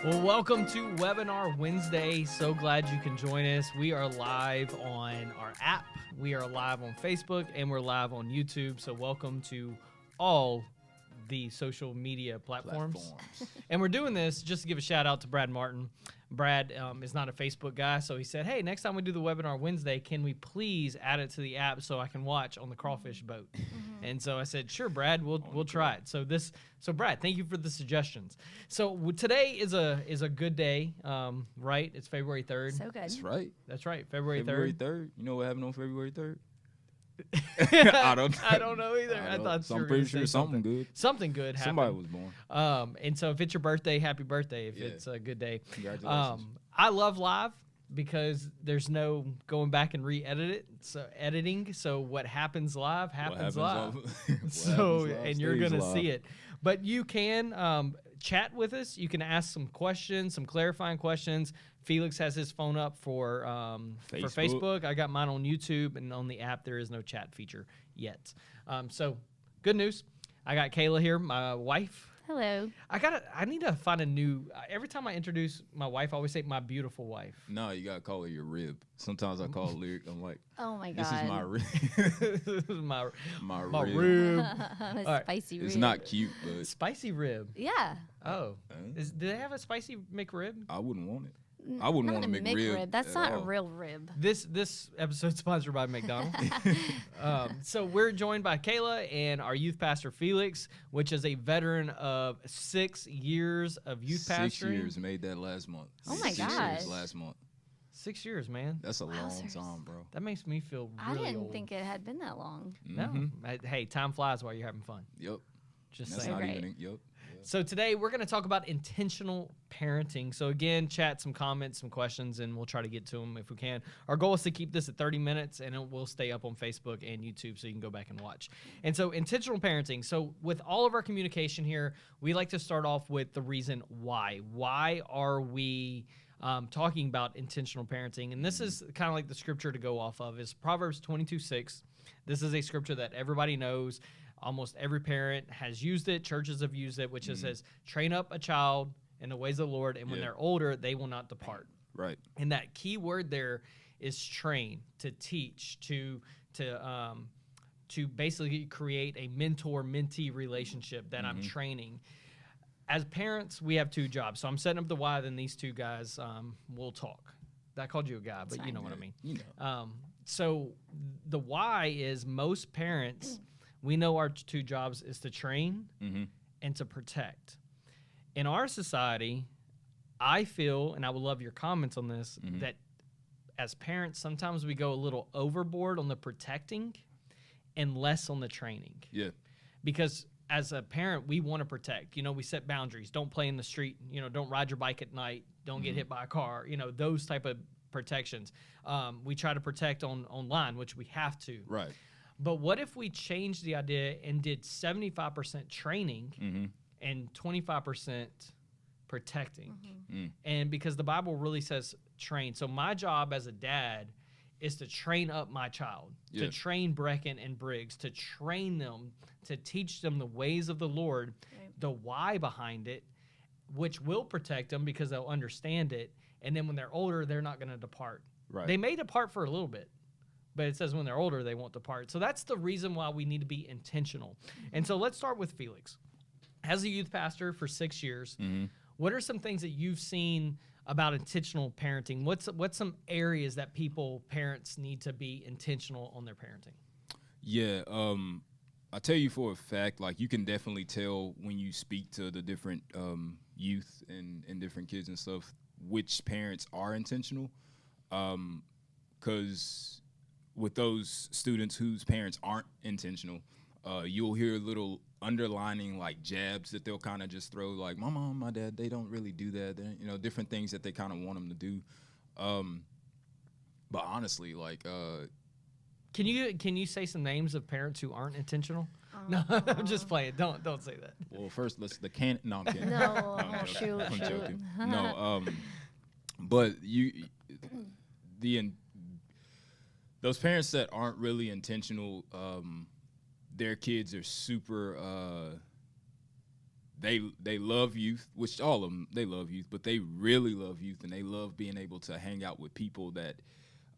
Well, welcome to Webinar Wednesday. So glad you can join us. We are live on our app, we are live on Facebook, and we're live on YouTube. So welcome to all the social media platforms. And we're doing this just to give a shout out to Brad Martin. Brad is not a Facebook guy, so he said, hey, next time we do the Webinar Wednesday, can we please add it to the app so I can watch on the crawfish boat? And so I said, sure, Brad, we'll try it. So Brad, thank you for the suggestions. So today is a good day, right? It's February 3rd. So good. That's right. That's right, February 3rd. February 3rd. You know what happened on February 3rd? I don't know either. I thought so you I'm were pretty gonna sure say something good. Something good happened. Somebody was born. And so if it's your birthday, happy birthday. If Yeah. it's a good day. Congratulations. I love live because there's no going back and re-edit it. So editing. So what happens live happens live. So and you're gonna see it. But you can chat with us. You can ask some questions, some clarifying questions. Felix has his phone up for Facebook. I got mine on YouTube, and on the app there is no chat feature yet. So good news. I got Kayla here, my wife. Hello. I need to find a new. Every time I introduce my wife, I always say my beautiful wife. No, you gotta call her your rib. Sometimes I call it lyric. I'm like, Oh my God. this is my rib. This is my rib. rib. A spicy rib. It's not cute, but Spicy rib. Yeah. Oh, do they have a spicy McRib? I wouldn't want it. I wouldn't Not want a a McRib. That's at not all. a real rib. This episode sponsored by McDonald's. So we're joined by Kayla and our youth pastor Felix, which is a veteran of 6 years of youth pastoring. 6 years, made that last month. Oh my 6 gosh. years last month. 6 years, man. That's a long Wowzers. time, bro. That makes me feel I really didn't old. think it had been that long. No. Hey, time flies while you're having fun. Yep. Just That's saying. not great. even. Yep. So today we're going to talk about intentional parenting. So again, chat some comments, some questions, and we'll try to get to them if we can. Our goal is to keep this at 30 minutes, and it will stay up on Facebook and YouTube so you can go back and watch. And so intentional parenting. So with all of our communication here, we like to start off with the reason why. Why are we talking about intentional parenting? And this is kind of like the scripture to go off of is Proverbs 22:6. This is a scripture that everybody knows. Almost every parent has used it. Churches have used it, which it says, train up a child in the ways of the Lord, and when they're older, they will not depart. Right. And that key word there is train, to teach, to basically create a mentor-mentee relationship that I'm training. As parents, we have two jobs. So I'm setting up the why, then these two guys will talk. I called you a guy, but you know what I mean. You know. So the why is most parents, we know our two jobs is to train and to protect. In our society, I feel, and I would love your comments on this, that as parents, sometimes we go a little overboard on the protecting and less on the training. Yeah. Because as a parent, we want to protect. You know, we set boundaries. Don't play in the street. You know, don't ride your bike at night. Don't get hit by a car. You know, those type of protections. We try to protect online, which we have to. Right. But what if we changed the idea and did 75% training and 25% protecting? And because the Bible really says train. So my job as a dad is to train up my child, to train Brecken and Briggs, to train them, to teach them the ways of the Lord, the why behind it, which will protect them because they'll understand it. And then when they're older, they're not going to depart. Right. They may depart for a little bit, but it says when they're older, they won't depart. So that's the reason why we need to be intentional. And so let's start with Felix. As a youth pastor for 6 years, what are some things that you've seen about intentional parenting? What's some areas that parents need to be intentional on their parenting? Yeah, I tell you for a fact, like you can definitely tell when you speak to the different youth and different kids and stuff, which parents are intentional. Because with those students whose parents aren't intentional, you'll hear little underlining like jabs that they'll kind of just throw, like my mom, my dad, they don't really do that. They're, different things that they kind of want them to do. But honestly, like, can you say some names of parents who aren't intentional? No, I'm just playing. Don't say that. well, first No, I'm kidding. No, I'm shoot. joking. No, but those parents that aren't really intentional, their kids are super. they love youth, which all of them, they love youth, but they really love youth, and they love being able to hang out with people that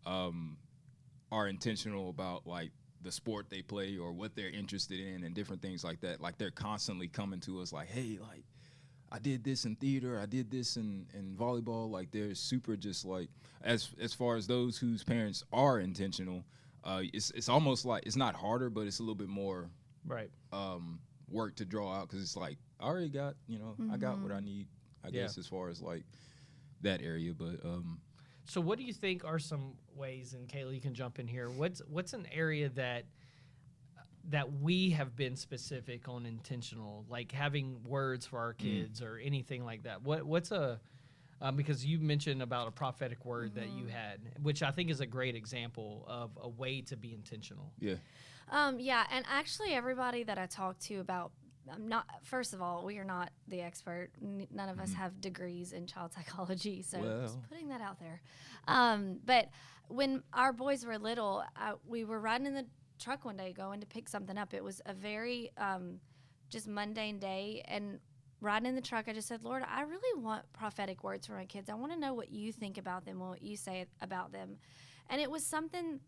are intentional about like the sport they play or what they're interested in and different things like that. Like they're constantly coming to us like, hey, like I did this in theater, I did this in volleyball. Like they're super just like, as far as those whose parents are intentional, it's almost like it's not harder, but it's a little bit more Right. Work to draw out, because it's like I already got, I got what I need, I guess, as far as like that area. But So what do you think are some ways, and Kayla, you can jump in here, what's an area that we have been specific on intentional, like having words for our kids or anything like that? What's a because you mentioned about a prophetic word that you had, which I think is a great example of a way to be intentional. yeah. Yeah, and actually everybody that I talk to about, first of all, we are not the expert. None of us have degrees in child psychology, so just putting that out there. But when our boys were little, we were riding in the truck one day going to pick something up. It was a very just mundane day, and riding in the truck, I just said, Lord, I really want prophetic words for my kids. I want to know what you think about them, what you say about them. And it was something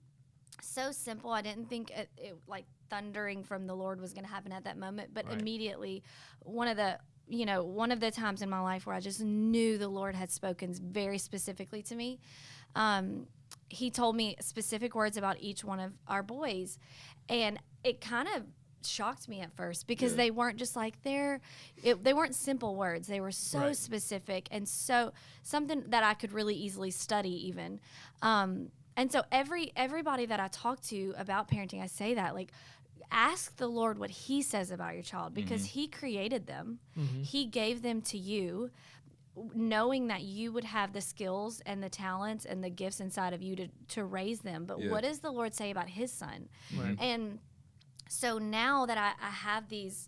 so simple. I didn't think it like thundering from the Lord was going to happen at that moment, but immediately one of the times in my life where I just knew the Lord had spoken very specifically to me. He told me specific words about each one of our boys, and it kind of shocked me at first because they weren't just like they weren't simple words. They were so specific and so something that I could really easily study even. And so everybody that I talk to about parenting, I say that, like, ask the Lord what he says about your child, because he created them. He gave them to you, knowing that you would have the skills and the talents and the gifts inside of you to raise them. But what does the Lord say about his son? Right. And so now that I have these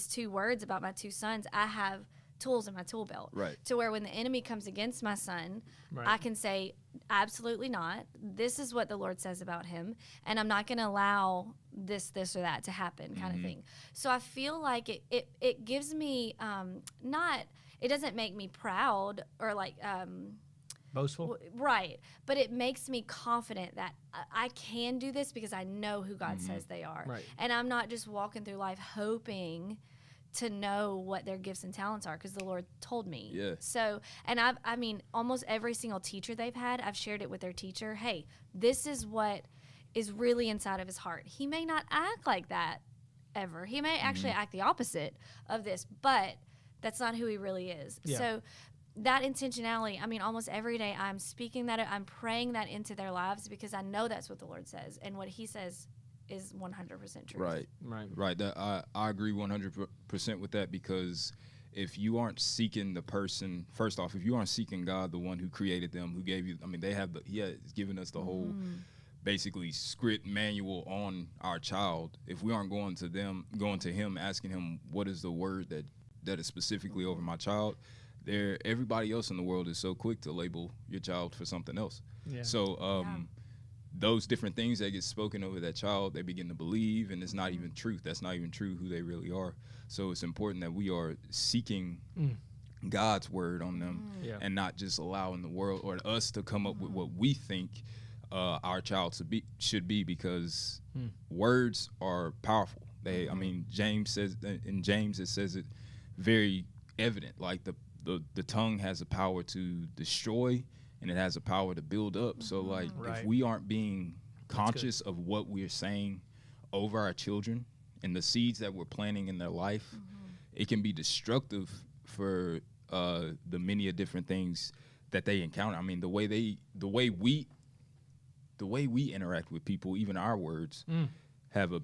two words about my two sons, I have tools in my tool belt. Right. To where when the enemy comes against my son, I can say, absolutely not. This is what the Lord says about him, and I'm not going to allow this or that to happen, kind of thing. So I feel like it gives me it doesn't make me proud or like boastful, right, but it makes me confident that I can do this because I know who God says they are, right. And I'm not just walking through life hoping to know what their gifts and talents are, because the Lord told me. Yeah. So, and I mean, almost every single teacher they've had, I've shared it with their teacher. Hey, this is what is really inside of his heart. He may not act like that ever. He may actually act the opposite of this, but that's not who he really is. Yeah. So that intentionality, I mean, almost every day I'm speaking that, I'm praying that into their lives, because I know that's what the Lord says, and what he says is 100% true. Right. That I agree 100% with that, because if you aren't seeking the person, first off, if you aren't seeking God, the one who created them, who gave you, I mean, he has given us the whole basically script manual on our child. If we aren't going to him, asking him, what is the word that is specifically over my child? Everybody else in the world is so quick to label your child for something else. Yeah. So those different things that get spoken over that child, they begin to believe, and it's not even truth. That's not even true who they really are. So it's important that we are seeking God's word on them, and not just allowing the world or us to come up with what we think our child should be, because words are powerful. I mean, James says in James, it says it very evident, like the tongue has a power to destroy, and it has a power to build up. So like if we aren't being conscious of what we're saying over our children and the seeds that we're planting in their life, it can be destructive for the many different things that they encounter. I mean, the way we interact with people, even our words, have a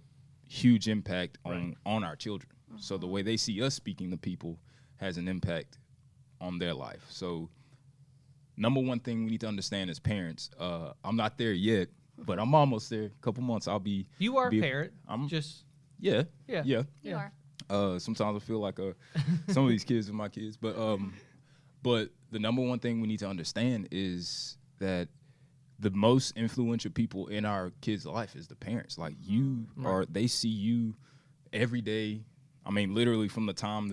huge impact on our children. So the way they see us speaking to people has an impact on their life. So number one thing we need to understand as parents, I'm not there yet, but I'm almost there. A couple months I'll be. You are a parent. Yeah. You are. Sometimes I feel like some of these kids are my kids, but the number one thing we need to understand is that the most influential people in our kids' life is the parents. Like they see you every day I mean, literally from the time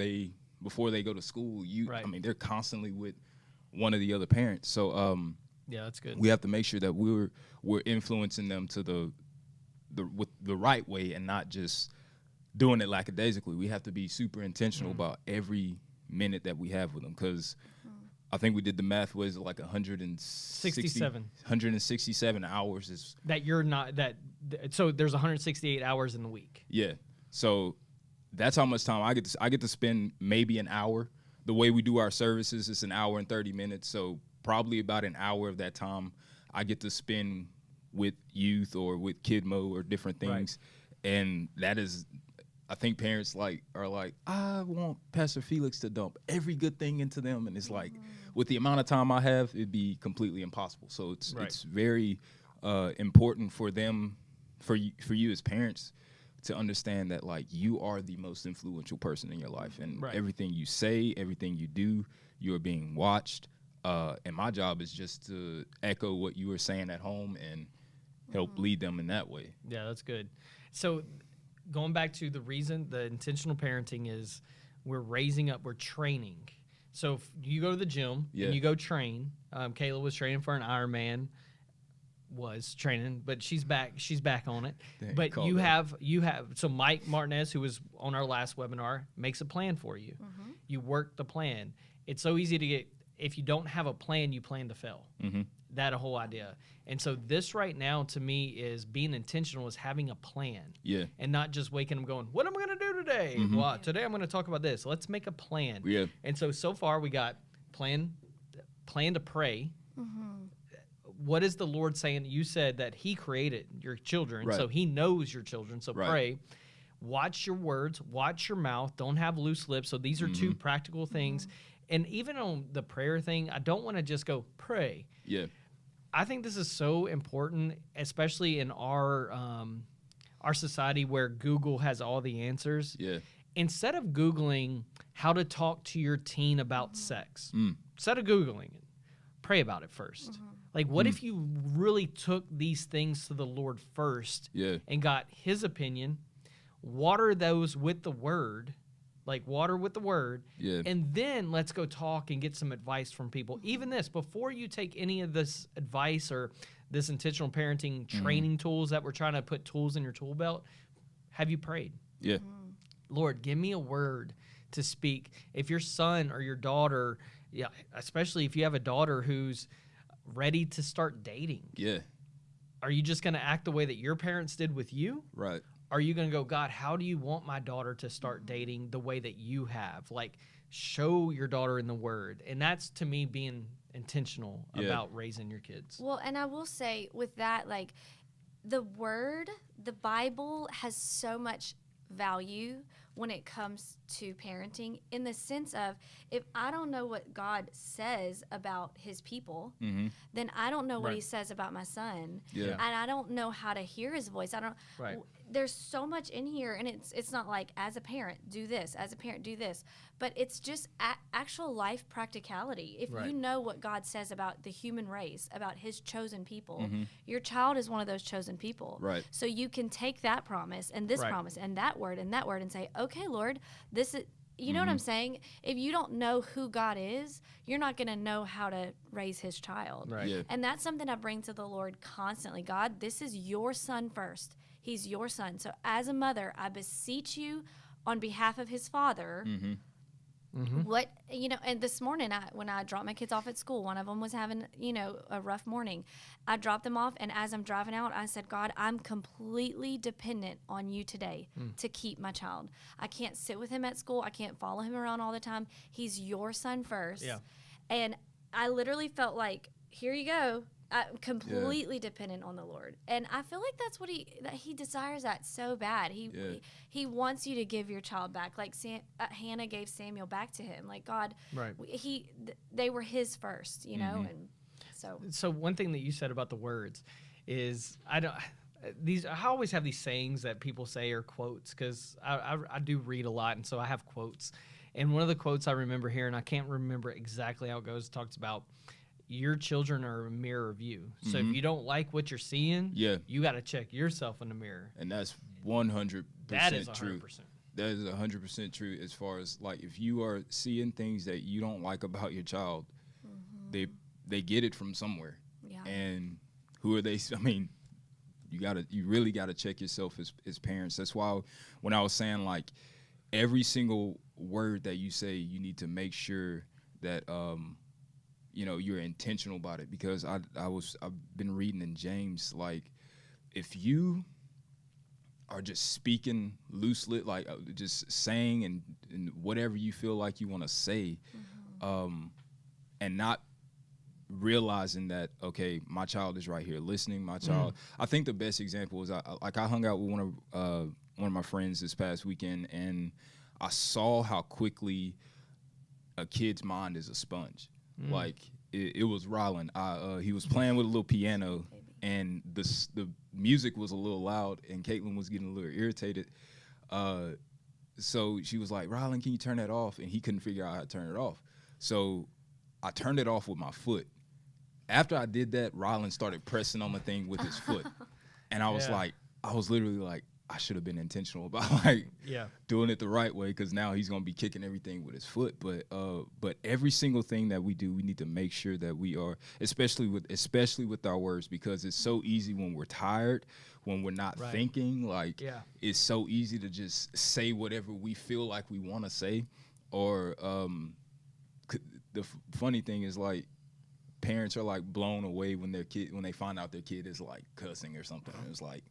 before they go to school, Right. I mean, they're constantly with one of the other parents. So yeah, that's good. we have to make sure that we're influencing them to with the right way and not just doing it lackadaisically. We have to be super intentional about every minute that we have with them, because I think we did the math, was like 167 hours is that you're not that. So there's 168 hours in the week. yeah. So that's how much time I get to spend, maybe an hour. The way we do our services is an hour and 30 minutes. So probably about an hour of that time I get to spend with youth or with Kidmo or different things. Right. And that is, I think parents are like, I want Pastor Felix to dump every good thing into them. And it's like, with the amount of time I have, it'd be completely impossible. So it's very important for them, for you as parents, to understand that, like, you are the most influential person in your life, and everything you say, everything you do, you're being watched. And my job is just to echo what you were saying at home and help lead them in that way. Yeah, that's good. So going back to the reason, the intentional parenting is we're raising up, we're training. So if you go to the gym and you go train, Kayla was training for an Ironman, but she's back on it. Dang, but you have so Mike Martinez, who was on our last webinar, makes a plan for you. You work the plan. It's so easy to get, if you don't have a plan, you plan to fail. That whole idea. And so this right now, to me, is being intentional, is having a plan. Yeah. And not just waking up going, what am I going to do today? Well, today I'm going to talk about this. Let's make a plan. Yeah. And so far we got plan to pray. What is the Lord saying? You said that he created your children, so he knows your children. So pray. Watch your words. Watch your mouth. Don't have loose lips. So these are two practical things. And even on the prayer thing, I don't want to just go pray. Yeah. I think this is so important, especially in our society where Google has all the answers. Yeah. Instead of Googling how to talk to your teen about sex, instead of Googling it, pray about it first. Like, what if you really took these things to the Lord first and got his opinion, water those with the word, like water with the word, and then let's go talk and get some advice from people. Even this, before you take any of this advice or this intentional parenting training tools that we're trying to put tools in your tool belt, have you prayed? Yeah. Lord, give me a word to speak. If your son or your daughter, especially if you have a daughter who's ready to start dating, are you just going to act the way that your parents did with you? Right. Are you going to go, God, how do you want my daughter to start dating the way that you have? Like, show your daughter in the word. And that's, to me, being intentional about raising your kids. Well, and I will say with that, like, the word, the Bible has so much value when it comes to parenting, in the sense of, if I don't know what God says about his people, then I don't know what he says about my son. And I don't know how to hear his voice. I don't. There's so much in here, and it's not like, as a parent, do this, as a parent, do this. But it's just actual life practicality. If you know what God says about the human race, about his chosen people, your child is one of those chosen people. Right. So you can take that promise and this promise and that word and say, okay, Lord, this is, you know what I'm saying? If you don't know who God is, you're not going to know how to raise his child. Right. Yeah. And that's something I bring to the Lord constantly. God, this is your son first. He's your son. So as a mother, I beseech you on behalf of his father, what, and this morning when I dropped my kids off at school, one of them was having, a rough morning. I dropped them off, and as I'm driving out, I said, God, I'm completely dependent on you today to keep my child. I can't sit with him at school. I can't follow him around all the time. He's your son first. Yeah. And I literally felt like, here you go. I'm completely dependent on the Lord, and I feel like that's what he desires that so bad. He wants you to give your child back, like Hannah gave Samuel back to him. Like, God, they were his first, and so. So one thing that you said about the words is I always have these sayings that people say, or quotes, because I do read a lot, and so I have quotes. And one of the quotes I remember here, and I can't remember exactly how it goes, talks about, your children are a mirror of you. So if you don't like what you're seeing, you got to check yourself in the mirror. And that's 100% That is 100%. true. That is 100% true. As far as like, if you are seeing things that you don't like about your child, they get it from somewhere. Yeah. And who are they? I mean, you really gotta check yourself as parents. That's why when I was saying like every single word that you say, you need to make sure that you're intentional about it. Because I've been reading in James, like if you are just speaking loosely, like just saying and whatever you feel like you want to say, and not realizing that, okay, my child is right here listening. My child. I think the best example is I hung out with one of my friends this past weekend, and I saw how quickly a kid's mind is a sponge. Like it was Rylan. He was playing with a little piano, and the music was a little loud, and Caitlin was getting a little irritated. So she was like, "Rylan, can you turn that off?" And he couldn't figure out how to turn it off. So I turned it off with my foot. After I did that, Rylan started pressing on the thing with his foot. And I was literally like, I should have been intentional about doing it the right way, because now he's gonna be kicking everything with his foot. But every single thing that we do, we need to make sure that we are, especially with our words, because it's so easy when we're tired, when we're not thinking. It's so easy to just say whatever we feel like we want to say. Or the funny thing is, like, parents are like blown away when they find out their kid is like cussing or something. It's like,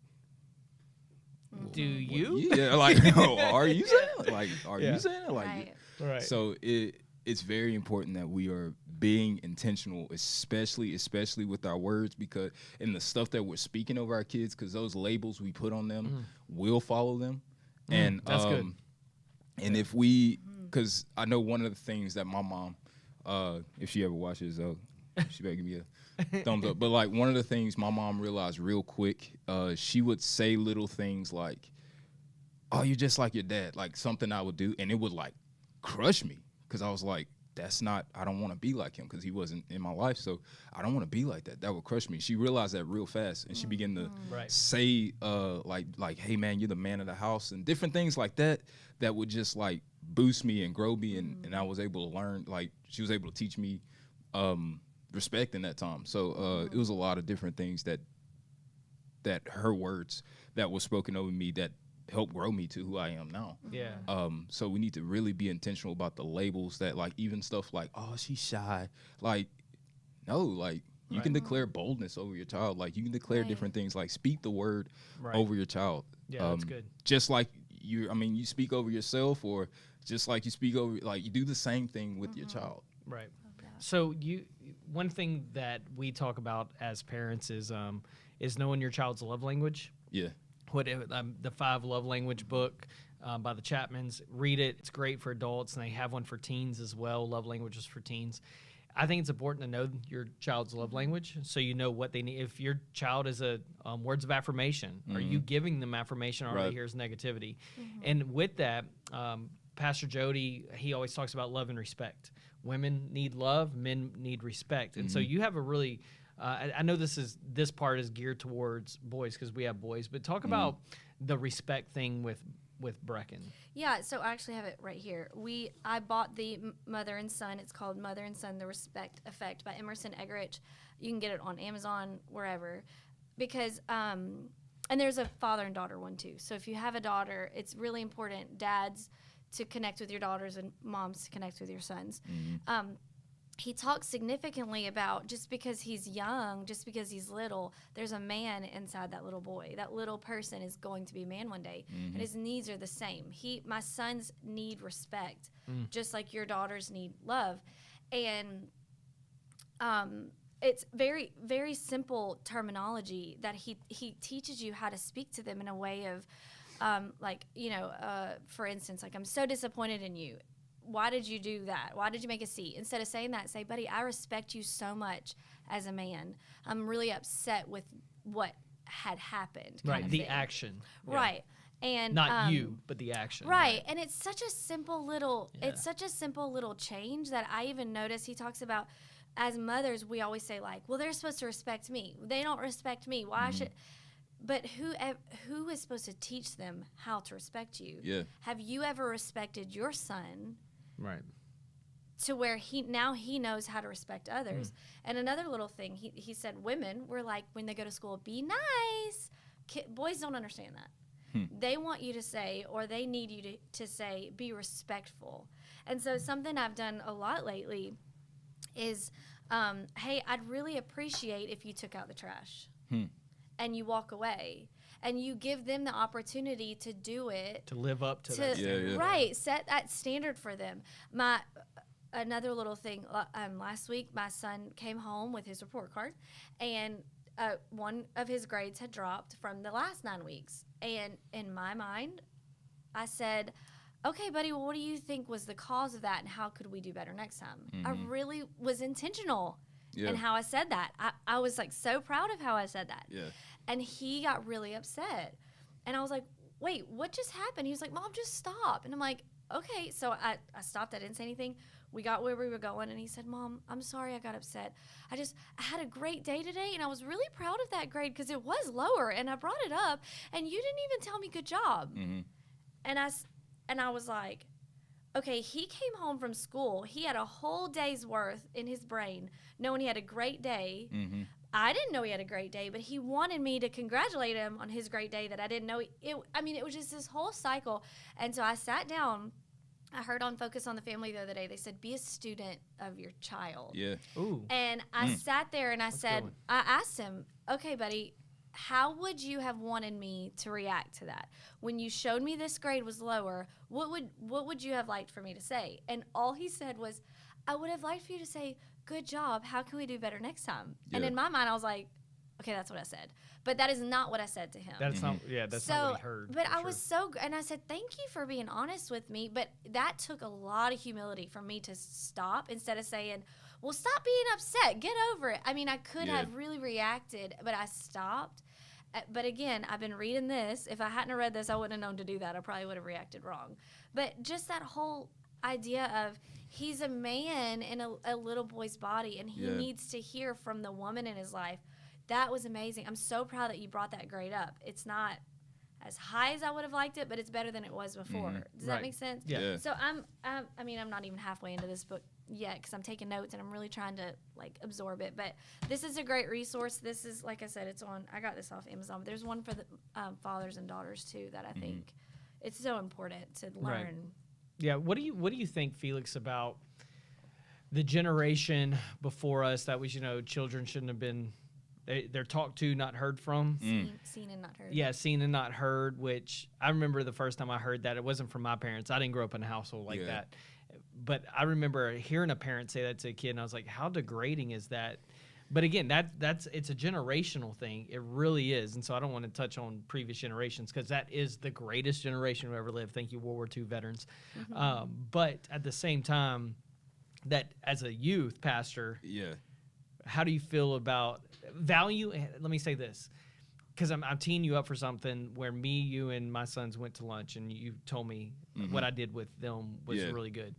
do you? Yeah, like, are you saying it? Like, are you saying it? Like, right. So it's very important that we are being intentional, especially with our words, because in the stuff that we're speaking over our kids, because those labels we put on them will follow them. And that's good. And if we, because I know one of the things that my mom, if she ever watches, she better give me a thumbs up. But like, one of the things my mom realized real quick, she would say little things like, "Oh, you're just like your dad," like something I would do, and it would like crush me, because I was like, I don't want to be like him, because he wasn't in my life, so I don't want to be like that. That would crush me. She realized that real fast, and she began to say like, "Hey man, you're the man of the house," and different things like that would just like boost me and grow me, and I was able to learn. Like, she was able to teach me respect in that time. So it was a lot of different things that her words that was spoken over me that helped grow me to who I am now. Yeah. So we need to really be intentional about the labels that, like, even stuff like, "Oh, she's shy." Like, no, like, you can declare boldness over your child. Like, you can declare different things. Like, speak the word over your child. Yeah, that's good. Just like you speak over yourself, or just like you speak over, like, you do the same thing with your child. Right. So one thing that we talk about as parents is knowing your child's love language. Yeah. The 5 Love Language book by the Chapmans. Read it. It's great for adults, and they have one for teens as well, Love Languages for Teens. I think it's important to know your child's love language, so you know what they need. If your child is a words of affirmation, are you giving them affirmation, or all they hear is negativity? And with that, Pastor Jody, he always talks about love and respect. Women need love, men need respect. And so you have a really, I know this part is geared towards boys because we have boys, but talk about the respect thing with Brecken. Yeah, so I actually have it right here. I bought the Mother and Son. It's called Mother and Son, The Respect Effect by Emerson Eggerichs. You can get it on Amazon, wherever. Because, and there's a father and daughter one too. So if you have a daughter, it's really important, dads, to connect with your daughters and moms to connect with your sons. He talks significantly about, just because he's young, just because he's little, there's a man inside that little boy. That little person is going to be a man one day, and his needs are the same. My sons need respect, just like your daughters need love. And it's very, very simple terminology that he teaches you how to speak to them in a way of, for instance, like, "I'm so disappointed in you. Why did you do that? Why did you make a C?" Instead of saying that, say, "Buddy, I respect you so much as a man. I'm really upset with what had happened." Right, the action. Right. And not you, but the action. Right. And it's such a simple little change that I even notice he talks about, as mothers, we always say, like, "Well, they're supposed to respect me. They don't respect me. Why should..." But who is supposed to teach them how to respect you? Yeah. Have you ever respected your son? Right. To where he knows how to respect others. And another little thing, he said women were like, when they go to school, be nice. Boys don't understand that. They want you to say, or they need you to say, be respectful. And so something I've done a lot lately is, hey, I'd really appreciate if you took out the trash and you walk away. And you give them the opportunity to do it. To live up to that standard. Right, set that standard for them. Another little thing, last week my son came home with his report card, and one of his grades had dropped from the last 9 weeks. And in my mind, I said, okay, buddy, well, what do you think was the cause of that, and how could we do better next time? I really was intentional in how I said that. I was like so proud of how I said that. Yeah. And he got really upset. And I was like, wait, what just happened? He was like, Mom, just stop. And I'm like, okay. So I stopped. I didn't say anything. We got where we were going, and he said, Mom, I'm sorry I got upset. I had a great day today, and I was really proud of that grade because it was lower, and I brought it up, and you didn't even tell me good job. And I was like, okay, he came home from school. He had a whole day's worth in his brain knowing he had a great day. I didn't know he had a great day, but he wanted me to congratulate him on his great day that I didn't know. It was just this whole cycle. And so I sat down. I heard on Focus on the Family the other day, they said, be a student of your child. Yeah. Ooh. And I sat there and I asked him, okay, buddy, how would you have wanted me to react to that? When you showed me this grade was lower, what would you have liked for me to say? And all he said was, I would have liked for you to say, good job. How can we do better next time? Yeah. And in my mind, I was like, okay, that's what I said. But that is not what I said to him. That's not, that's not what he heard. But I was and I said, thank you for being honest with me. But that took a lot of humility for me to stop instead of saying, well, stop being upset. Get over it. I mean, I could have really reacted, but I stopped. But again, I've been reading this. If I hadn't read this, I wouldn't have known to do that. I probably would have reacted wrong. But just that whole idea of he's a man in a little boy's body, and he needs to hear from the woman in his life. That was amazing. I'm so proud that you brought that grade up. It's not as high as I would have liked it, but it's better than it was before. Does that make sense? Yeah. So I'm not even halfway into this book yet because I'm taking notes and I'm really trying to absorb it. But this is a great resource. This is, like I said, I got this off Amazon. But there's one for the fathers and daughters too that I think it's so important to learn. Right. Yeah. What do you think, Felix, about the generation before us that was, children shouldn't have been. They're talked to, not heard from. Seen and not heard. Yeah, seen and not heard, which I remember the first time I heard that. It wasn't from my parents. I didn't grow up in a household like that. But I remember hearing a parent say that to a kid, and I was like, how degrading is that? But again, it's a generational thing. It really is. And so I don't want to touch on previous generations because that is the greatest generation who ever lived. Thank you, World War II veterans. But at the same time, that as a youth pastor, how do you feel about value? Let me say this, because I'm teeing you up for something where me, you, and my sons went to lunch, and you told me what I did with them was really good.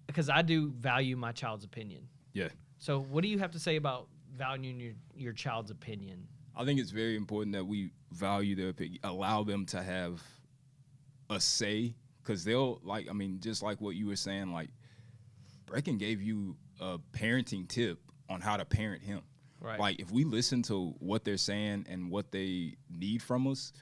Because I do value my child's opinion. Yeah. So what do you have to say about valuing your child's opinion? I think it's very important that we value their opinion, allow them to have a say, because they'll, just like what you were saying, Brecken gave you a parenting tip on how to parent him. Right. If we listen to what they're saying and what they need from us,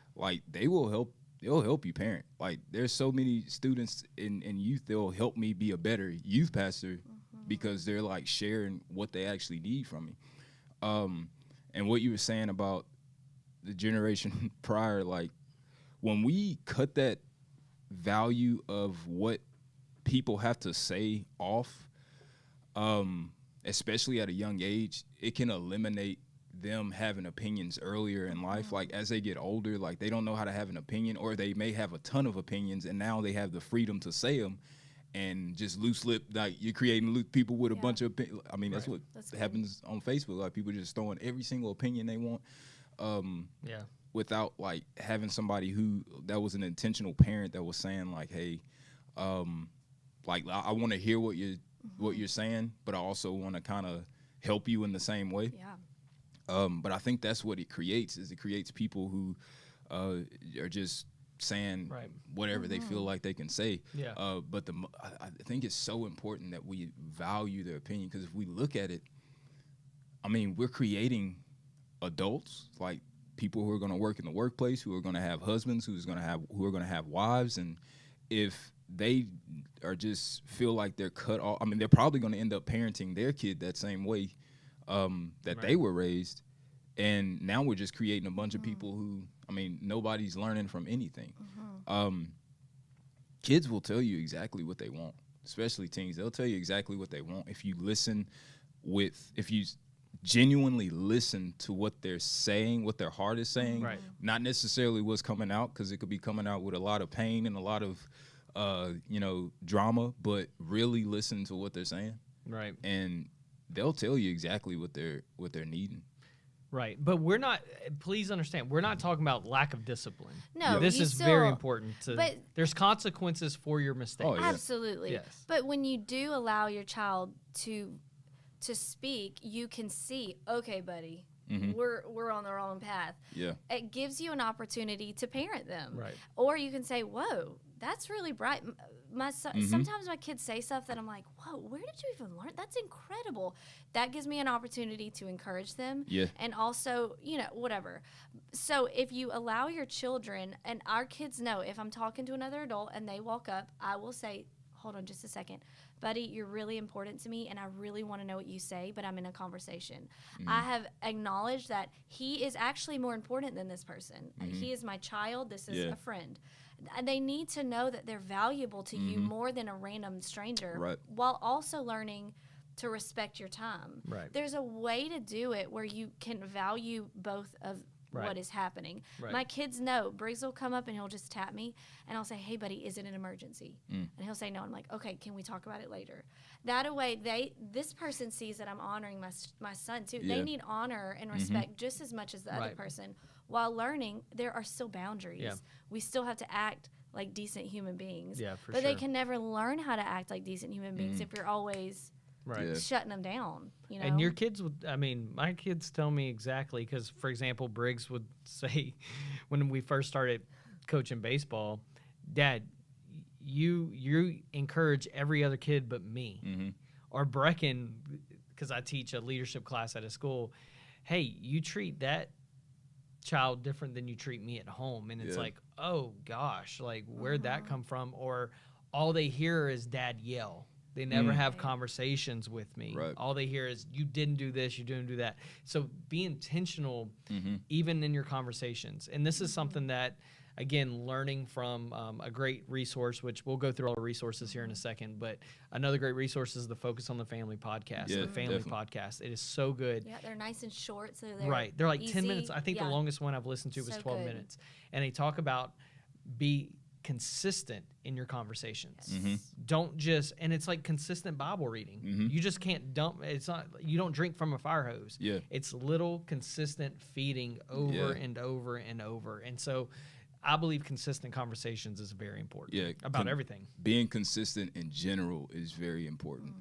they will help. They'll help you parent. There's so many students in youth. They'll help me be a better youth pastor because they're sharing what they actually need from me. And what you were saying about the generation prior, when we cut that value of what people have to say off, especially at a young age, it can eliminate them having opinions earlier in life. As they get older, they don't know how to have an opinion, or they may have a ton of opinions, and now they have the freedom to say them and just loose lip. You're creating people with a bunch of opinions. That's what happens on Facebook. People just throwing every single opinion they want. Without having somebody that was an intentional parent that was saying hey, I want to hear what you're saying, but I also want to kind of help you in the same way. But I think that's what it creates. Is it creates people who are just saying whatever they feel like they can say. Yeah. But I think it's so important that we value their opinion, because if we look at it, I mean, we're creating adults, like people who are going to work in the workplace, who are going to have husbands, who are going to have wives, and if they are just feel like they're cut off, I mean, they're probably going to end up parenting their kid that same way that they were raised. And now we're just creating a bunch of people who, I mean, nobody's learning from anything. Kids will tell you exactly what they want, especially teens. They'll tell you exactly what they want if you genuinely listen to what they're saying, what their heart is saying, not necessarily what's coming out, because it could be coming out with a lot of pain and a lot of, drama, but really listen to what they're saying. Right. And they'll tell you exactly what they're needing. Right. But we're not, please understand, we're not talking about lack of discipline. No, this is very important. But there's consequences for your mistakes. Oh, yeah. Absolutely. Yes. But when you do allow your child to speak, you can see, okay, buddy, we're on the wrong path. Yeah. It gives you an opportunity to parent them. Right. Or you can say, whoa, that's really bright. My son, sometimes my kids say stuff that I'm like, whoa, where did you even learn? That's incredible. That gives me an opportunity to encourage them. Yeah. And also, whatever. So if you allow your children, and our kids know, if I'm talking to another adult and they walk up, I will say, hold on just a second. Buddy, you're really important to me, and I really want to know what you say, but I'm in a conversation. I have acknowledged that he is actually more important than this person. He is my child. This is a friend. They need to know that they're valuable to you more than a random stranger, while also learning to respect your time. Right. There's a way to do it where you can value both of what is happening. My kids know. Briggs will come up and he'll just tap me, and I'll say, hey, buddy, is it an emergency? And he'll say no. I'm like, okay, can we talk about it later? That way, this person sees that I'm honoring my son, too. Yeah. They need honor and respect just as much as the other person. While learning, there are still boundaries. Yeah. We still have to act like decent human beings. Yeah, for but sure. they can never learn how to act like decent human beings if you're always shutting them down. And your kids would, my kids tell me exactly, because, for example, Briggs would say when we first started coaching baseball, Dad, you encourage every other kid but me. Or Brecken, because I teach a leadership class at a school, hey, you treat that child different than you treat me at home. And it's like, oh gosh, like where'd that come from? Or all they hear is Dad yell. They never have conversations with me. Right. All they hear is, you didn't do this, you didn't do that. So be intentional even in your conversations. And this is something that, again, learning from a great resource, which we'll go through all the resources here in a second, but another great resource is the Focus on the Family podcast, the family podcast. It is so good. Yeah, they're nice and short. So they're like easy. 10 minutes. I think the longest one I've listened to was 12 minutes. And they talk about be consistent in your conversations. Don't just, and it's like consistent Bible reading. You just can't dump, it's not, you don't drink from a fire hose. It's little consistent feeding over and over and over. And so I believe consistent conversations is very important about everything. Being consistent in general is very important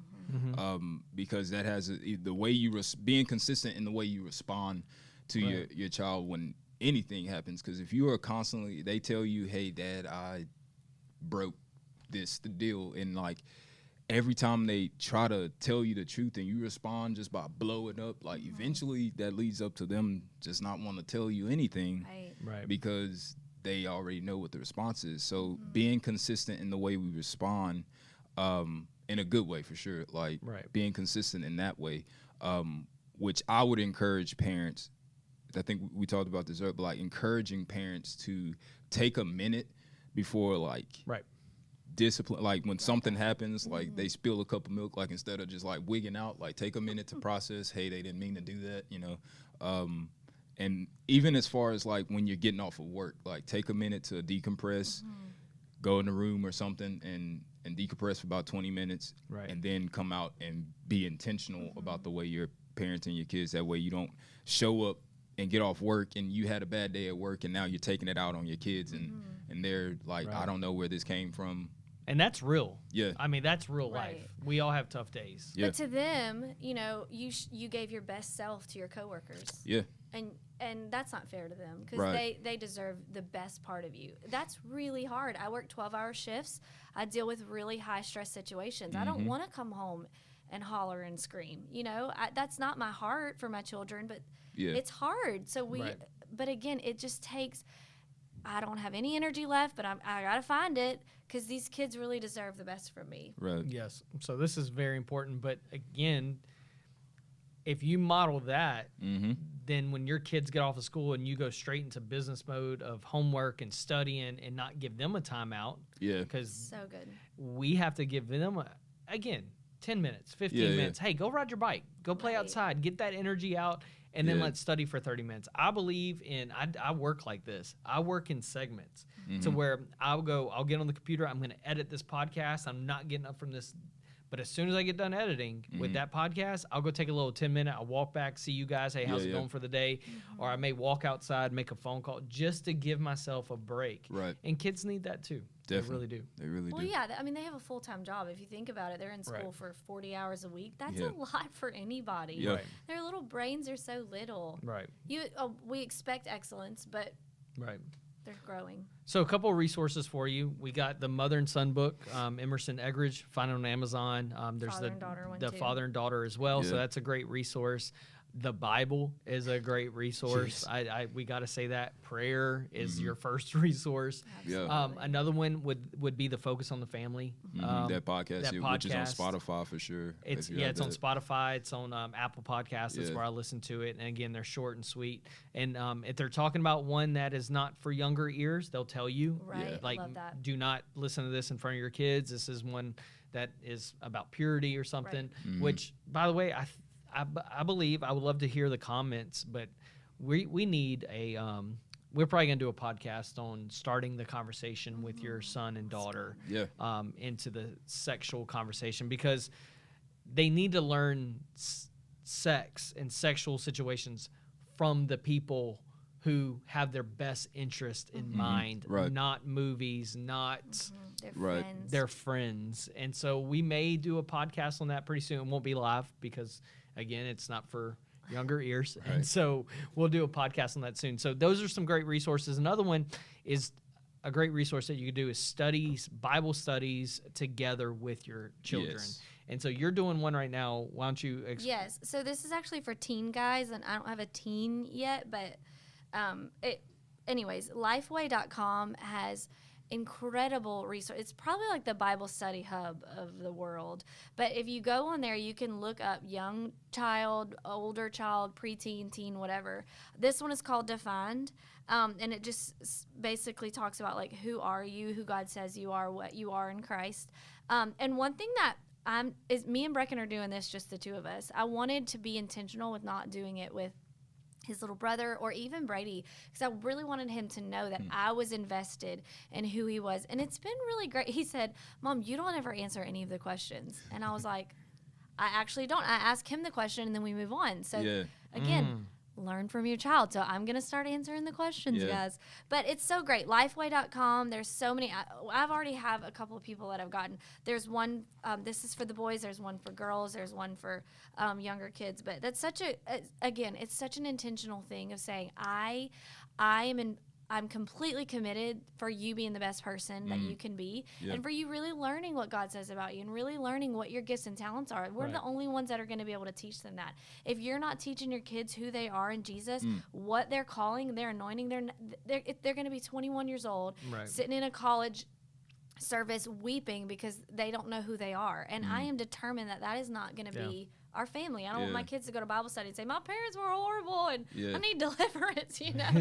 because that has the way you being consistent in the way you respond to your child when anything happens. Because if you are constantly, they tell you, hey, Dad, I broke the deal, and like every time they try to tell you the truth and you respond just by blowing up, like eventually that leads up to them just not want to tell you anything because they already know what the response is. So being consistent in the way we respond, in a good way for sure, like being consistent in that way, which I would encourage parents. I think we talked about this earlier, but like encouraging parents to take a minute before like discipline, like when something happens, like they spill a cup of milk, like instead of just like wigging out, like take a minute to process, hey, they didn't mean to do that, and even as far as like when you're getting off of work, like take a minute to decompress, go in the room or something and decompress for about 20 minutes and then come out and be intentional about the way you're parenting your kids. That way you don't show up and get off work and you had a bad day at work and now you're taking it out on your kids and they're like, I don't know where this came from. And that's real. Yeah. I mean, that's real Right. life. We all have tough days. Yeah. But to them, you know, you gave your best self to your coworkers. Yeah. And that's not fair to them because Right. they deserve the best part of you. That's really hard. I work 12-hour shifts. I deal with really high stress situations. I don't want to come home and holler and scream. You know, that's not my heart for my children, but Yeah. it's hard. So Right. but again, it just takes, I don't have any energy left, but I got to find it because these kids really deserve the best from me. Right. Yes. So this is very important. But again, if you model that, then when your kids get off of school and you go straight into business mode of homework and studying and not give them a timeout, Yeah. because So good. we have to give them, again, 10 minutes, 15 Yeah, yeah. minutes. Hey, go ride your bike. Go play Right. outside. Get that energy out. And then Yeah. let's study for 30 minutes. I believe in, I work like this. I work in segments to where I'll get on the computer. I'm going to edit this podcast. I'm not getting up from this. But as soon as I get done editing with that podcast, I'll go take a little 10-minute. I'll walk back, see you guys. Hey, how's it going for the day? Or I may walk outside, make a phone call just to give myself a break. Right. And kids need that too. Definitely. They really do. They really Well, do. yeah, I mean, they have a full-time job. If you think about it, they're in school Right. for 40 hours a week. That's Yeah. a lot for anybody. Yeah. Right. Their little brains are so little. Right. We expect excellence, but Right. they're growing. So a couple of resources for you. We got the Mother and Son book, Emerson Eggridge, find it on Amazon. There's Father and daughter one, the too. father and daughter as well. So Yeah. that's a great resource. The Bible is a great resource. We got to say that prayer is your first resource. Yeah. Absolutely. Another one would be the Focus on the Family. That podcast, that which is on podcast. Spotify for sure. It's if you have it's on that. Spotify. It's on Apple Podcasts. That's Yeah. where I listen to it. And again, they're short and sweet. And if they're talking about one that is not for younger ears, they'll tell you. Right. Like, Love that. do not listen to this in front of your kids. This is one that is about purity or something. Which, by the way, I believe I would love to hear the comments, but we need a. We're probably gonna do a podcast on starting the conversation with your son and daughter Yeah. into the sexual conversation because they need to learn sex and sexual situations from the people who have their best interest in mind, Right. not movies, not They're Right. friends. their friends. And so we may do a podcast on that pretty soon. It won't be live because, again, it's not for younger ears. And so we'll do a podcast on that soon. So those are some great resources. Another one is a great resource that you can do is studies, Bible studies together with your children. Yes. And so you're doing one right now. Why don't you Yes. So this is actually for teen guys, and I don't have a teen yet, but anyways, Lifeway.com has incredible resource. It's probably like the Bible study hub of the world. But if you go on there, you can look up young child, older child, preteen, teen, whatever. This one is called Defined. And it just basically talks about like who are you, who God says you are, what you are in Christ. And one thing that me and Brecken are doing this, just the two of us. I wanted to be intentional with not doing it with his little brother or even Brady because I really wanted him to know that I was invested in who he was. And it's been really great. He said, Mom, you don't ever answer any of the questions. And I was like, I actually don't. I ask him the question and then we move on. So Yeah. again, learn from your child. So I'm going to start answering the questions, Yeah. guys. But it's so great. Lifeway.com. There's so many. I've already have a couple of people that I've gotten. There's one, this is for the boys. There's one for girls. There's one for younger kids. But that's such it's such an intentional thing of saying, I'm completely committed for you being the best person that you can be Yeah. and for you really learning what God says about you and really learning what your gifts and talents are. We're Right. the only ones that are going to be able to teach them that. If you're not teaching your kids who they are in Jesus, what they're calling, their anointing, they're going to be 21 years old, Right. sitting in a college service weeping because they don't know who they are. And I am determined that is not going to Yeah. be our family. I don't want Yeah. my kids to go to Bible study and say, my parents were horrible and Yeah. I need deliverance, you know?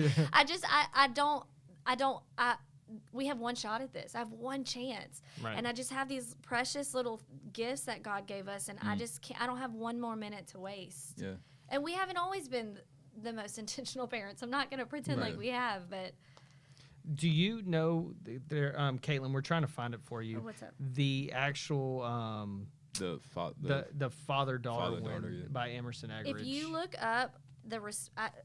We have one shot at this. I have one chance. Right. And I just have these precious little gifts that God gave us. And I just can't, I don't have one more minute to waste. Yeah. And we haven't always been the most intentional parents. I'm not going to pretend like Right. we have, but Do you know there, Caitlin? We're trying to find it for you. Oh, what's up? The actual The the father daughter Father-daughter, one yeah. by Emerson Eggridge. if you look up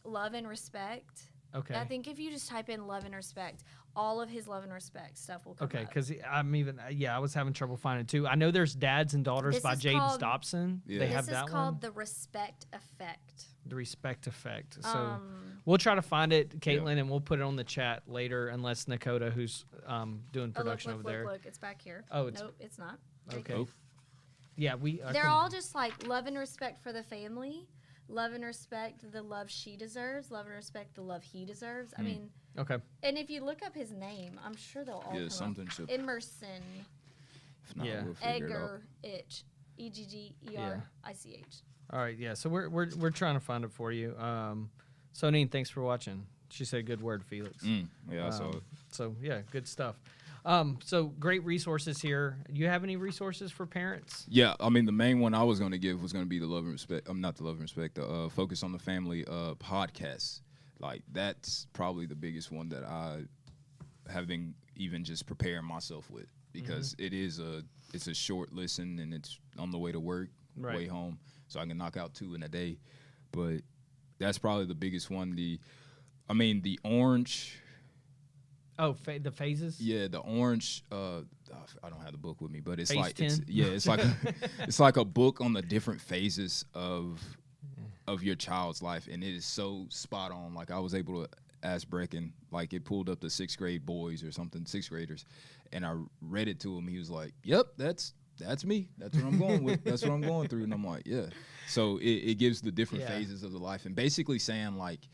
Love and Respect, Okay. I think if you just type in love and respect, all of his love and respect stuff will come Okay, up. because I was having trouble finding it too. I know there's Dads and Daughters This by is Jaden called- Stopson. Yeah. They This have This that is called one. the respect effect. The Respect Effect. So we'll try to find it, Caitlin, Yeah. and we'll put it on the chat later, unless Nakota, who's doing production over there. Look, it's back here. Oh, it's- nope, it's not. Okay. Oh. Yeah, They're all just like love and respect for the family, love and respect the love she deserves, love and respect the love he deserves. I mean, okay. and if you look up his name, I'm sure they'll all Yeah, come something up. should. Emerson If not, Yeah. we'll figure it out. Egger Itch, EGGERICH. All right, yeah. So we're trying to find it for you. Sonine, thanks for watching. She said good word, Felix. Yeah, I saw it. So yeah, good stuff. So great resources here. Do you have any resources for parents? Yeah, I mean, the main one I was going to give was going to be the Love and Respect. Not the Love and Respect. The Focus on the Family podcast. Like, that's probably the biggest one that I have been even just preparing myself with, because it's a short listen, and it's on the way to work, Right. way home, so I can knock out 2 in a day. But that's probably the biggest one. The orange. Oh, the phases. Yeah, the orange. I don't have the book with me, but it's Phase like 10? it's like it's like a book on the different phases of your child's life, and it is so spot on. Like, I was able to ask Brecken, like, it pulled up the 6th grade boys or something, 6th graders, and I read it to him. He was like, "Yep, that's me. That's what I'm going with. That's what I'm going through." And I'm like, "Yeah." So it gives the different phases of the life, and basically saying, like,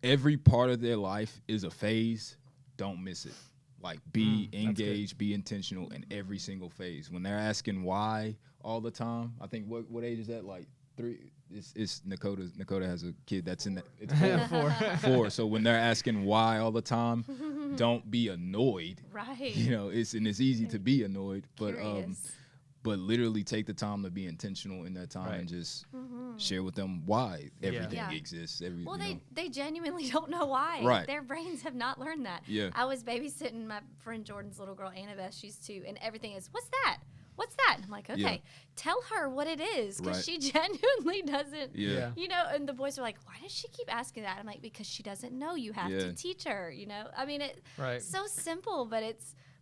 every part of their life is a phase. Don't miss it. Like, be engaged, be intentional in every single phase. When they're asking why all the time, I think what age is that? Like 3. It's Nakota. Nakota has a kid that's in that. It's 4. 4. So when they're asking why all the time, don't be annoyed. Right. You know, it's easy to be annoyed, but Curious. but literally take the time to be intentional in that time, Right. and just share with them why everything Yeah. exists. Well, you know. they genuinely don't know why. Right. Their brains have not learned that. Yeah. I was babysitting my friend Jordan's little girl, Annabeth. She's 2, and everything is, what's that? What's that? And I'm like, okay, Yeah. tell her what it is, because Right. she genuinely doesn't. Yeah. You know, and the boys are like, why does she keep asking that? I'm like, because she doesn't know. You have Yeah. to teach her. You know, I mean, it's Right. so simple, but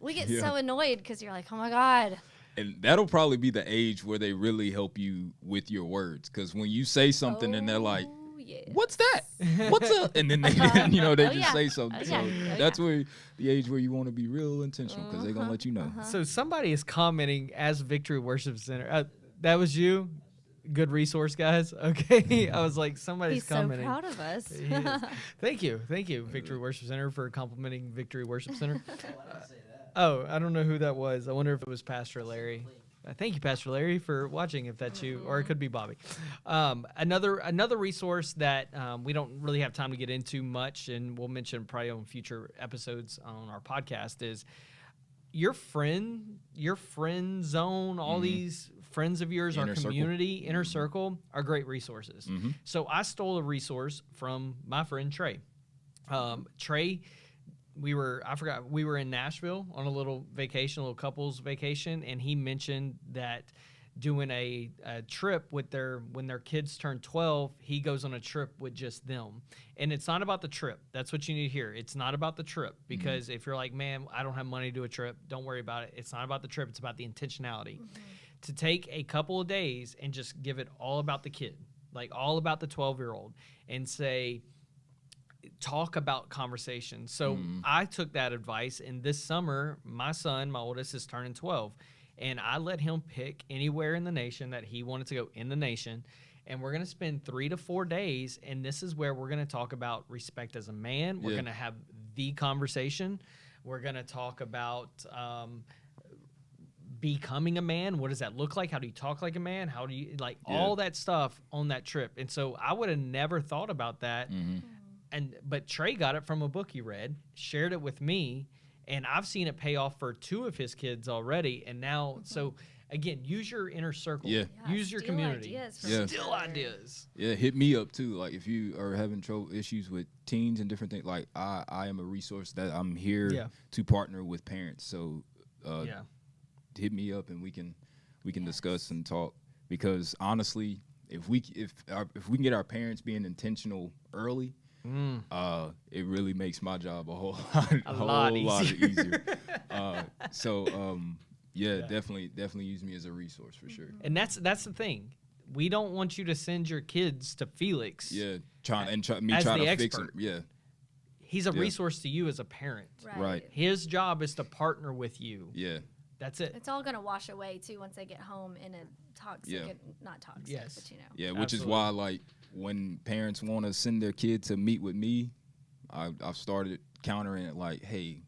we get Yeah. so annoyed because you're like, oh my God. And that'll probably be the age where they really help you with your words, because when you say something and they're like, Oh, yeah. "What's that? What's up?" And then they, they Oh, just yeah. say something. Oh, So yeah. Oh, that's where the age where you want to be real intentional, because they're gonna let you know. So somebody is commenting as Victory Worship Center. That was you. Good resource, guys. Okay, I was like, somebody's He's so commenting. proud of us. He is. Thank you, Victory Worship Center, for complimenting Victory Worship Center. Oh, I don't know who that was. I wonder if it was Pastor Larry. Thank you, Pastor Larry, for watching. If that's you, or it could be Bobby. Another resource that we don't really have time to get into much, and we'll mention probably on future episodes on our podcast, is your friend zone. All these friends of yours, our Inner circle. community, inner circle, are great resources. So I stole a resource from my friend Trey. Trey, we were in Nashville on a little vacation, a little couples vacation, and he mentioned that doing a trip with when their kids turn 12, he goes on a trip with just them. And it's not about the trip. That's what you need to hear. It's not about the trip, because if you're like, man, I don't have money to do a trip, don't worry about it. It's not about the trip. It's about the intentionality. To take a couple of days and just give it all about the kid, like all about the 12-year-old, and say, talk about conversation. So I took that advice, and this summer, my son, my oldest, is turning 12, and I let him pick anywhere in the nation that he wanted to go in the nation, and we're going to spend 3 to 4 days, and this is where we're going to talk about respect as a man. We're Yeah. going to have the conversation. We're going to talk about becoming a man. What does that look like? How do you talk like a man? How do you, like, all that stuff on that trip. And so I would have never thought about that. But Trey got it from a book he read, shared it with me, and I've seen it pay off for 2 of his kids already. And now, so again, use your inner circle. Yeah. Use your steal community. ideas from Yeah. each Steal other. ideas. Yeah, hit me up too. Like, if you are having trouble issues with teens and different things, like I am a resource that I'm here Yeah. to partner with parents. So Yeah. hit me up and we can discuss and talk, because honestly, if we can get our parents being intentional early, it really makes my job a whole lot easier. easier. Definitely use me as a resource for sure. And that's the thing. We don't want you to send your kids to Felix. Yeah, try to the fix him. expert. Yeah, He's a resource to you as a parent. right. His job is to partner with you. Yeah, That's it. It's all gonna wash away too once they get home in a toxic, not toxic, Yes. but you know. yeah. Which Absolutely. is why, like, when parents want to send their kid to meet with me, I've started countering it like, hey,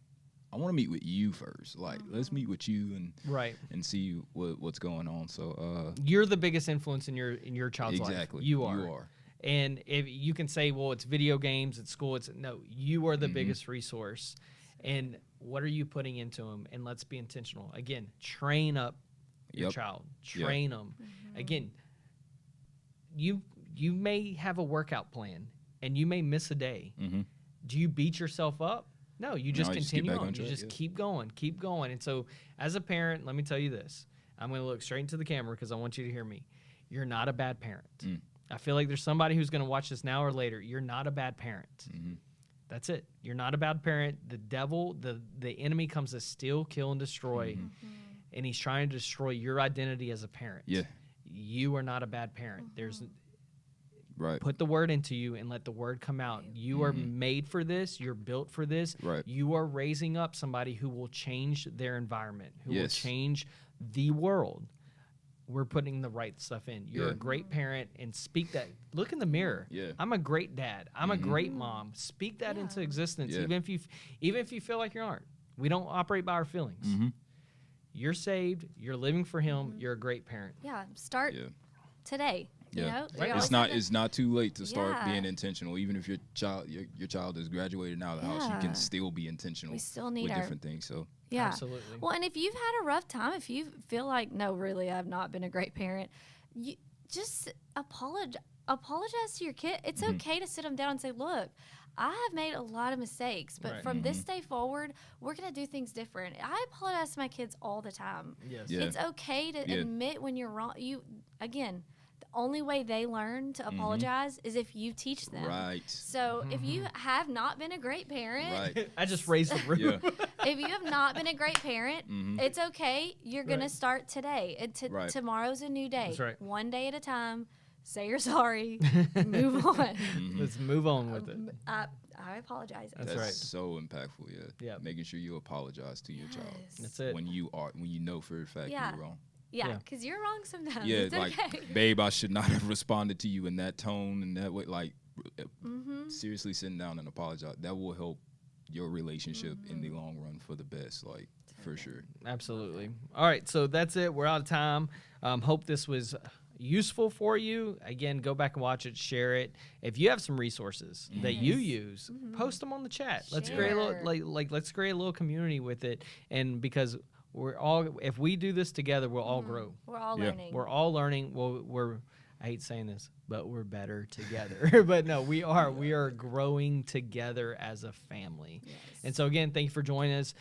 I want to meet with you first. Like, let's meet with you Right. and see what's going on. So You're the biggest influence in your child's life. exactly, You are. And if you can say, well, it's video games, it's school, no, you are the biggest resource. And what are you putting into them? And let's be intentional. Again, train up your child. Train them. Again, you may have a workout plan and you may miss a day. Do you beat yourself up? No, you just continue get back on. on You track, just keep going. And so as a parent, let me tell you this. I'm going to look straight into the camera because I want you to hear me. You're not a bad parent. I feel like there's somebody who's going to watch this now or later. You're not a bad parent. That's it. You're not a bad parent. The devil, the enemy comes to steal, kill, and destroy. And he's trying to destroy your identity as a parent. Yeah. You are not a bad parent. There's Right. put the word into you and let the word come out. You are made for this. You're built for this. Right. You are raising up somebody who will change their environment, who will Yes. change the world. We're putting the right stuff in. You're a great parent, and speak that. Look in the mirror. Yeah. I'm a great dad. I'm a great mom. Speak that into existence, Yeah. even if you feel like you aren't. We don't operate by our feelings. You're saved. You're living for Him. You're a great parent. Yeah, start Yeah. today. You know, Right. You It's always have to- it's not too late to start Yeah. being intentional. Even if your child is graduated out of the house, you Yeah. can still be intentional We still need with our- different things. So Yeah. Absolutely. Well, and if you've had a rough time, if you feel like, no, really, I've not been a great parent, you just apologize to your kid. It's okay to sit them down and say, look, I have made a lot of mistakes, but Right. from this day forward, we're going to do things different. I apologize to my kids all the time. Yes. Yeah. It's okay to admit when you're wrong. Again, the only way they learn to apologize is if you teach them. right, So if you have not been a great parent, right, I just raised the roof. yeah, if you have not been a great parent, it's okay. You're going to start today. And Right. tomorrow's a new day. That's right. One day at a time. Say you're sorry. Move on. Let's move on with it. I apologize. That's that's right. so impactful. Yeah, Yeah. Making sure you apologize to your child Yes. That's it. when you know for a fact Yeah. you're wrong. Yeah, Yeah. because you're wrong sometimes. Yeah, It's like, okay. babe, I should not have responded to you in that tone and that way. Like, seriously, sitting down and apologize. That will help your relationship in the long run for the best. Like, for sure. Absolutely. All right, so that's it. We're out of time. Hope this was useful for you. Again, go back and watch it, share it. If you have some resources that you use, post them on the chat. Let's create a Share. little, let's create a little community with it. And because we're all, if we do this together, we'll all grow. We're all Yeah. learning. We're all learning. We're I hate saying this, but we're better together. But no, we are growing together as a family. Yes. And so again, thank you for joining us.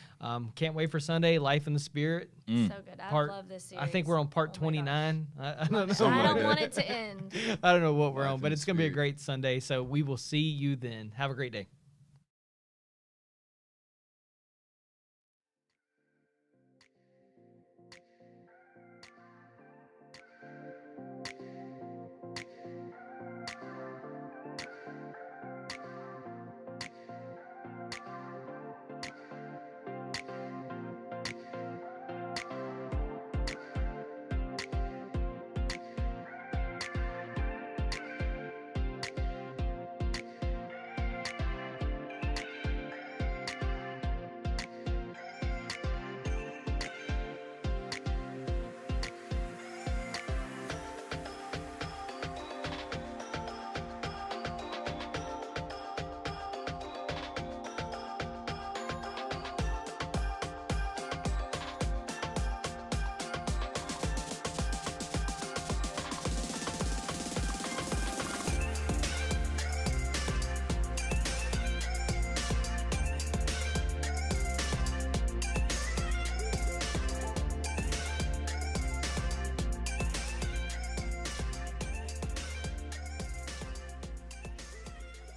Can't wait for Sunday, Life in the Spirit. So good. I Part- love this series. I think we're on part Oh my gosh. 29. I don't know. Something I like don't that. want it to end. I don't know what we're Life on, in but the it's going to be a Spirit. great Sunday. So we will see you then. Have a great day.